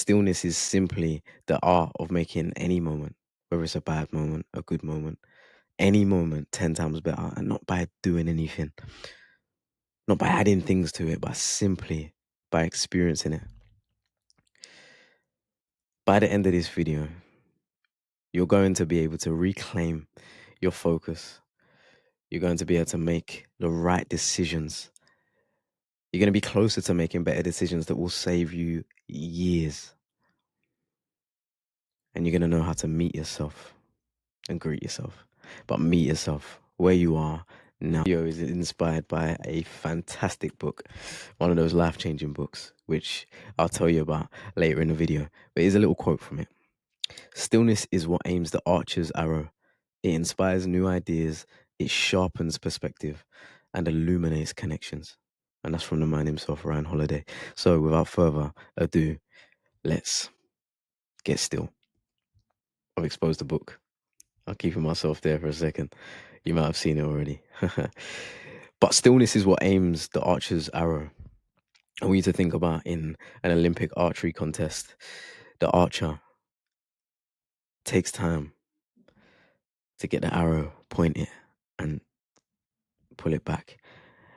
Stillness is simply the art of making any moment, whether it's a bad moment, a good moment, any moment 10 times better, and not by doing anything, not by adding things to it, but simply by experiencing it. By the end of this video, you're going to be able to reclaim your focus. You're going to be able to make the right decisions. You're going to be closer to making better decisions that will save you years. And you're going to know how to meet yourself and greet yourself, but meet yourself where you are now. Video is inspired by a fantastic book, one of those life-changing books, which I'll tell you about later in the video. But here's a little quote from it. Stillness is what aims the archer's arrow. It inspires new ideas, it sharpens perspective, and illuminates connections. And that's from the man himself, Ryan Holiday. So without further ado, let's get still. I've exposed the book. I'll keep myself there for a second. You might have seen it already. But stillness is what aims the archer's arrow. I want you to think about in an Olympic archery contest, the archer takes time to get the arrow, point it, and pull it back.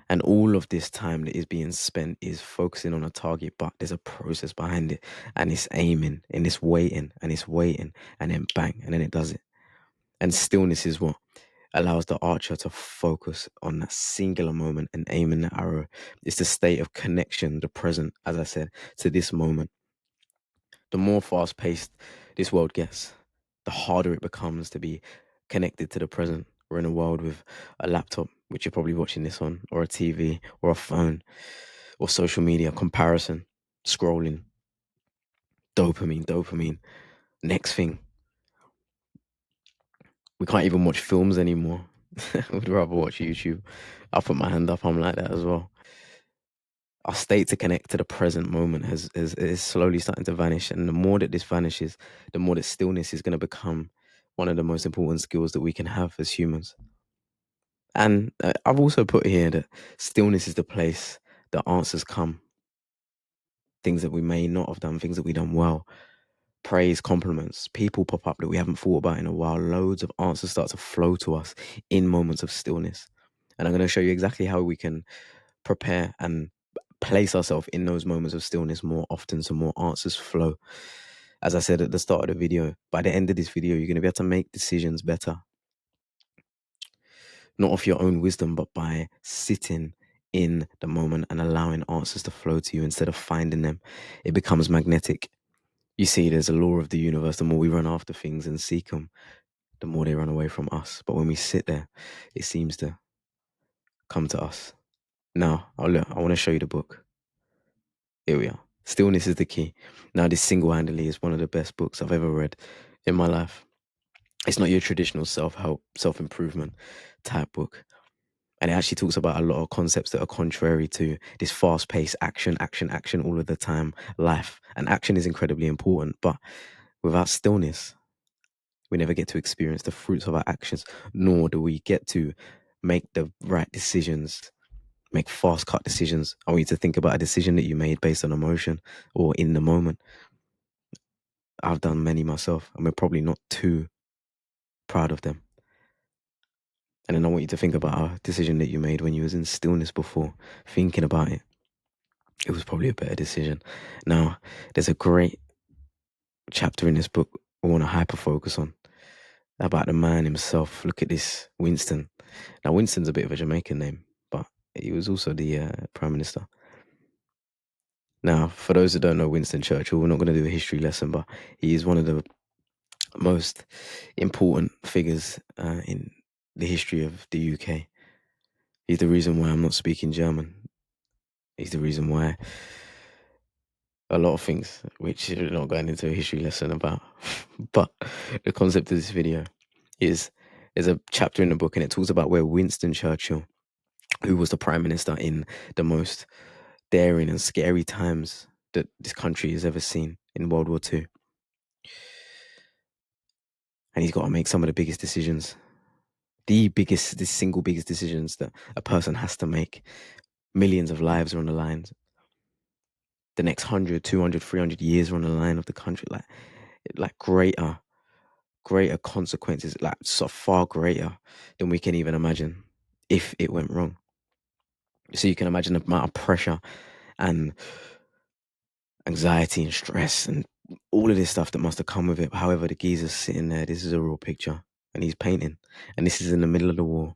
And all of this time that is being spent is focusing on a target, but there's a process behind it. And it's aiming, and it's waiting, and it's waiting, and then bang, and then it does it. And stillness is what allows the archer to focus on that singular moment and aiming the arrow. It's the state of connection, the present, as I said, to this moment. The more fast-paced this world gets, the harder it becomes to be connected to the present. We're in a world with a laptop, which you're probably watching this on, or a TV, or a phone, or social media, comparison, scrolling, dopamine, next thing. We can't even watch films anymore. We'd rather watch YouTube. I'll put my hand up, I'm like that as well. Our state to connect to the present moment is slowly starting to vanish. And the more that this vanishes, the more that stillness is going to become one of the most important skills that we can have as humans. And I've also put here that stillness is the place that answers come. Things that we may not have done, things that we've done well. Praise, compliments, people pop up that we haven't thought about in a while. Loads of answers start to flow to us in moments of stillness. And I'm going to show you exactly how we can prepare and place ourselves in those moments of stillness more often so more answers flow. As I said at the start of the video, by the end of this video, you're going to be able to make decisions better. Not off your own wisdom, but by sitting in the moment and allowing answers to flow to you instead of finding them. It becomes magnetic. You see, there's a law of the universe. The more we run after things and seek them, the more they run away from us. But when we sit there, it seems to come to us. Now, I want to show you the book. Here we are. Stillness is the key. Now, this single-handedly is one of the best books I've ever read in my life. It's not your traditional self-help, self-improvement type book. And it actually talks about a lot of concepts that are contrary to this fast-paced action all of the time life. And action is incredibly important, but without stillness, we never get to experience the fruits of our actions, nor do we get to make the right decisions, make fast cut decisions. I want you to think about a decision that you made based on emotion or in the moment. I've done many myself, and we're probably not too proud of them. And then I want you to think about a decision that you made when you was in stillness before, thinking about it. It was probably a better decision. Now, there's a great chapter in this book I want to hyper focus on about the man himself. Look at this, Winston. Now, Winston's a bit of a Jamaican name, but he was also the Prime Minister. Now, for those that don't know Winston Churchill, we're not going to do a history lesson, but he is one of the most important figures in the history of the UK. He's the reason why I'm not speaking German. He's the reason why a lot of things, which we're not going into a history lesson about. But the concept of this video is there's a chapter in the book, and it talks about where Winston Churchill, who was the Prime Minister in the most daring and scary times that this country has ever seen in World War II. And he's got to make some of the biggest decisions, the single biggest decisions that a person has to make. Millions of lives are on the line. the next 100, 200, 300 years are on the line of the country, like greater consequences, like so far greater than we can even imagine if it went wrong. So you can imagine the amount of pressure and anxiety and stress and all of this stuff that must have come with it. However, the geezer's sitting there. This is a real picture, and he's painting, and this is in the middle of the war.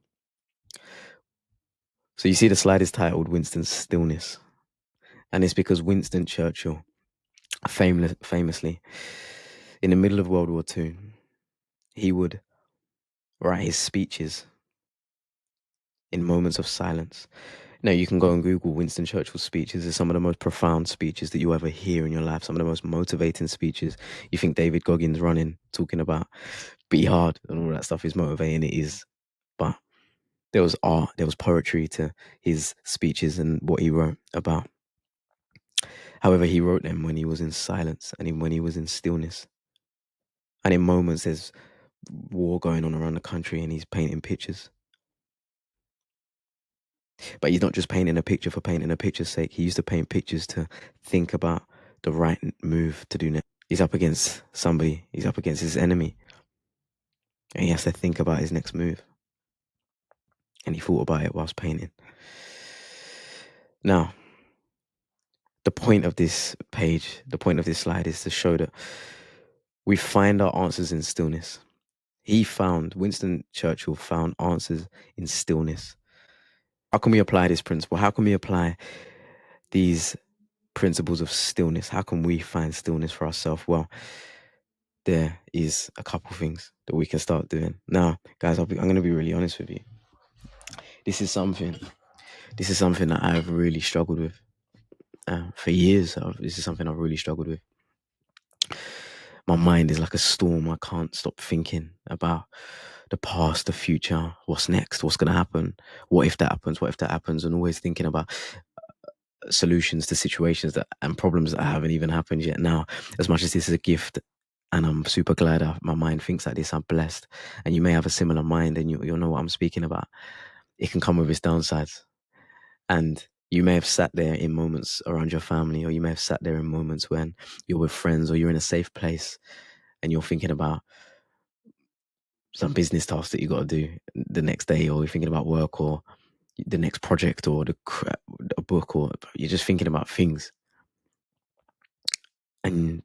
So you see the slide is titled Winston's Stillness, and it's because Winston Churchill, famously, in the middle of World War II, he would write his speeches in moments of silence. Now, you can go and Google Winston Churchill's speeches. They're some of the most profound speeches that you ever hear in your life, some of the most motivating speeches. You think David Goggins running, talking about be hard and all that stuff is motivating. It is. But there was art, there was poetry to his speeches and what he wrote about. However, he wrote them when he was in silence and when he was in stillness. And in moments, there's war going on around the country and he's painting pictures. But he's not just painting a picture for painting a picture's sake. He used to paint pictures to think about the right move to do next. He's up against somebody. He's up against his enemy. And he has to think about his next move. And he thought about it whilst painting. Now, the point of this page, the point of this slide is to show that we find our answers in stillness. Winston Churchill found answers in stillness. How can we apply this principle? How can we apply these principles of stillness? How can we find stillness for ourselves? Well, there is a couple things that we can start doing. Now, guys, I'm going to be really honest with you. This is something that I've really struggled with for years. This is something I've really struggled with. My mind is like a storm. I can't stop thinking about the past, the future, what's next, what's going to happen, what if that happens, and always thinking about solutions to situations and problems that haven't even happened yet. Now, as much as this is a gift, and I'm super glad my mind thinks like this, I'm blessed, and you may have a similar mind, and you'll know what I'm speaking about. It can come with its downsides, and you may have sat there in moments around your family, or you may have sat there in moments when you're with friends, or you're in a safe place, and you're thinking about some business tasks that you got to do the next day, or you're thinking about work, or the next project, or a book, or you're just thinking about things. And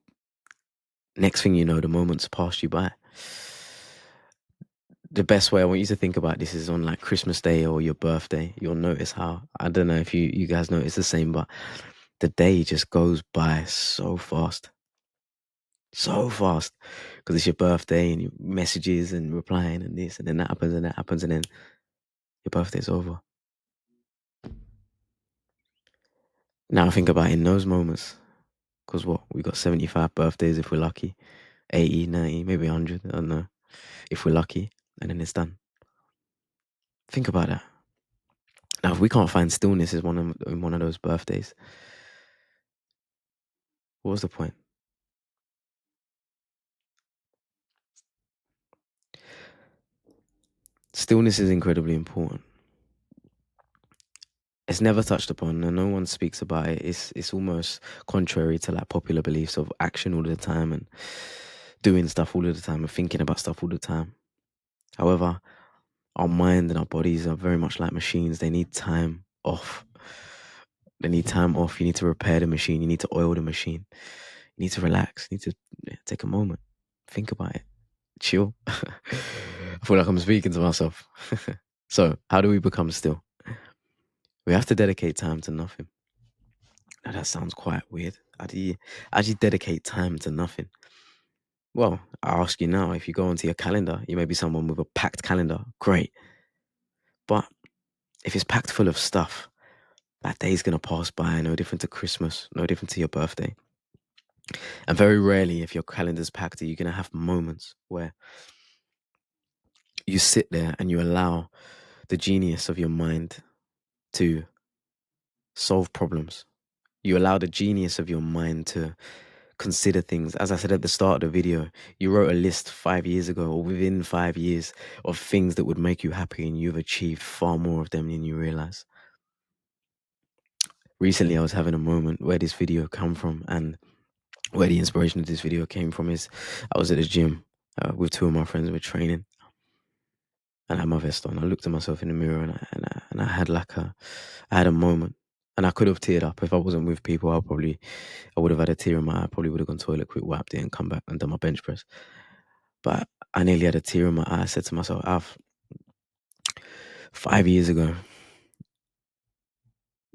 next thing you know, the moments pass you by. The best way I want you to think about this is on like Christmas Day or your birthday. You'll notice how, I don't know if you guys notice the same, but the day just goes by so fast. So fast. Because it's your birthday and your messages and replying and this and then that happens and that happens, and then your birthday's over. Now think about in those moments, because we got 75 birthdays if we're lucky, 80, 90, maybe 100, I don't know, if we're lucky, and then it's done. Think about that. Now, if we can't find stillness in one of those birthdays, what was the point? Stillness is incredibly important. It's never touched upon, and no one speaks about it. It's almost contrary to like popular beliefs of action all the time and doing stuff all of the time and thinking about stuff all the time. However, our mind and our bodies are very much like machines. They need time off. They need time off. You need to repair the machine. You need to oil the machine. You need to relax. You need to take a moment. Think about it. Chill. I feel like I'm speaking to myself. So, how do we become still? We have to dedicate time to nothing. Now, that sounds quite weird. How do you dedicate time to nothing? Well, I ask you now, if you go onto your calendar, you may be someone with a packed calendar. Great. But if it's packed full of stuff, that day's going to pass by, no different to Christmas, no different to your birthday. And very rarely, if your calendar's packed, are you going to have moments where you sit there and you allow the genius of your mind to solve problems. You allow the genius of your mind to consider things. As I said at the start of the video, you wrote a list 5 years ago, or within 5 years, of things that would make you happy, and you've achieved far more of them than you realize. recently I was having a moment where this video come from, and where the inspiration of this video came from is I was at the gym with two of my friends. We're training, and I had my vest on. I looked at myself in the mirror, and I had I had a moment, and I could have teared up if I wasn't with people. I would have had a tear in my eye. I probably would have gone toilet, quick wiped it, and come back and done my bench press. But I nearly had a tear in my eye. I said to myself, Alf, 5 years ago,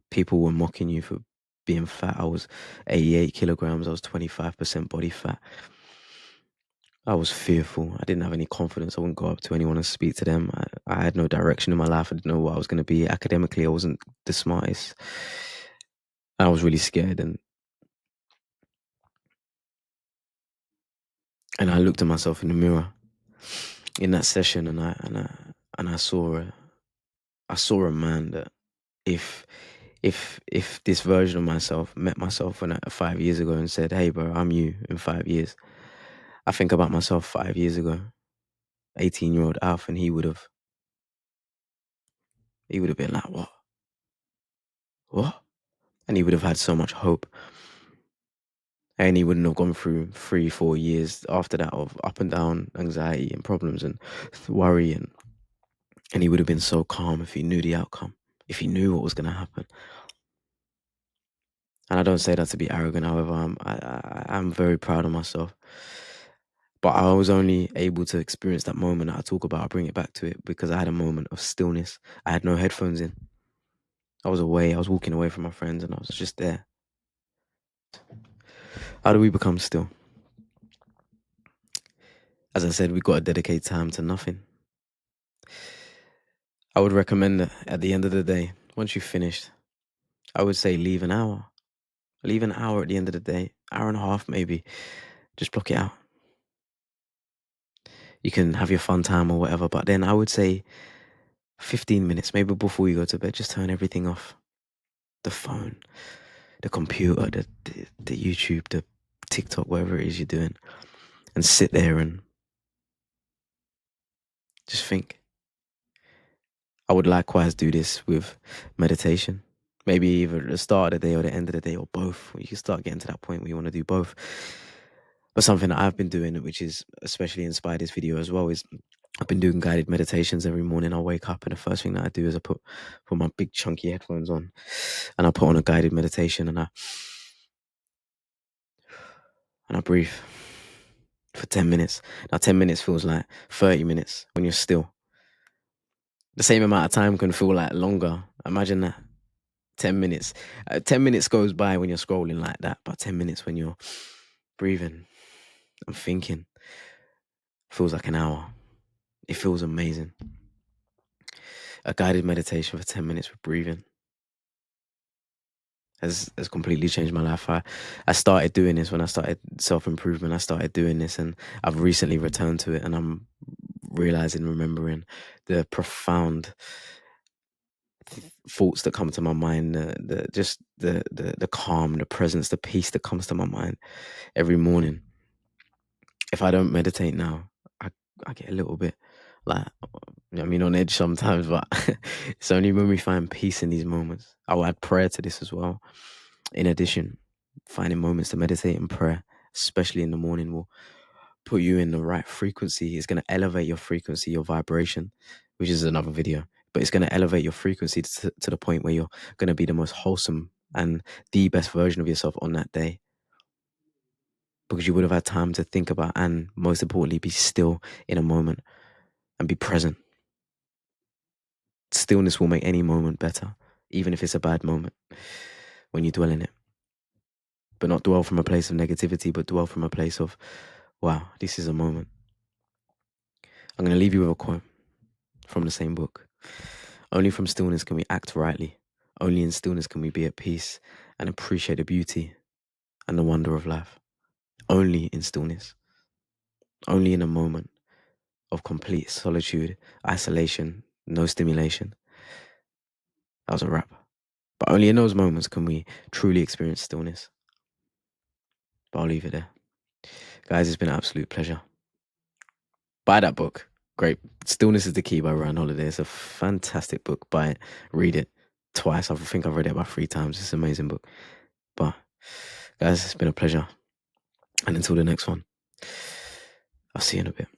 people were mocking you for being fat. I was 88 kilograms. I was 25% body fat. I was fearful. I didn't have any confidence. I wouldn't go up to anyone and speak to them. I had no direction in my life. I didn't know what I was going to be. Academically, I wasn't the smartest. I was really scared, and I looked at myself in the mirror in that session, and I saw a man that if this version of myself met myself when 5 years ago and said, "Hey, bro, I'm you in 5 years," I think about myself 5 years ago, 18-year-old Alf, and he would have been like, what?" And he would have had so much hope. And he wouldn't have gone through 3-4 years after that of up and down anxiety and problems and worry, and he would have been so calm if he knew the outcome, if he knew what was going to happen. And I don't say that to be arrogant. However, I'm very proud of myself. But I was only able to experience that moment that I talk about. I bring it back to it because I had a moment of stillness. I had no headphones in. I was away. I was walking away from my friends, and I was just there. How do we become still? As I said, we've got to dedicate time to nothing. I would recommend that at the end of the day, once you've finished, I would say leave an hour. Leave an hour at the end of the day, hour and a half maybe. Just block it out. You can have your fun time or whatever, but then I would say 15 minutes, maybe before you go to bed, just turn everything off. The phone, the computer, the YouTube, the TikTok, whatever it is you're doing, and sit there and just think. I would likewise do this with meditation. Maybe either at the start of the day or the end of the day, or both. You can start getting to that point where you want to do both. But something that I've been doing, which is especially inspired this video as well, is I've been doing guided meditations every morning. I wake up and the first thing that I do is I put my big chunky headphones on, and I put on a guided meditation, and I breathe for 10 minutes. Now 10 minutes feels like 30 minutes when you're still. The same amount of time can feel like longer. Imagine that. 10 minutes. 10 minutes goes by when you're scrolling like that, but 10 minutes when you're breathing and thinking feels like an hour. It feels amazing. A guided meditation for 10 minutes with breathing has completely changed my life. I started doing this when I started self-improvement. I started doing this, and I've recently returned to it, and I'm remembering the profound thoughts that come to my mind, the calm, the presence, the peace that comes to my mind every morning. If I don't meditate now, I get a little bit like, on edge sometimes, but it's only when we find peace in these moments. I'll add prayer to this as well. In addition, finding moments to meditate and prayer, especially in the morning, will put you in the right frequency. It's going to elevate your frequency, your vibration, which is another video. But it's going to elevate your frequency to the point where you're going to be the most wholesome and the best version of yourself on that day. Because you would have had time to think about, and most importantly, be still in a moment and be present. Stillness will make any moment better, even if it's a bad moment, when you dwell in it. But not dwell from a place of negativity, but dwell from a place of, wow, this is a moment. I'm going to leave you with a quote from the same book. Only from stillness can we act rightly. Only in stillness can we be at peace and appreciate the beauty and the wonder of life. Only in stillness. Only in a moment of complete solitude, isolation, no stimulation. That was a wrap. But only in those moments can we truly experience stillness. But I'll leave it there. Guys, it's been an absolute pleasure. Buy that book. Great. Stillness is the Key by Ryan Holiday. It's a fantastic book. Buy it. Read it. twice. I think I've read it about 3 times. It's an amazing book. But guys, it's been a pleasure. And until the next one, I'll see you in a bit.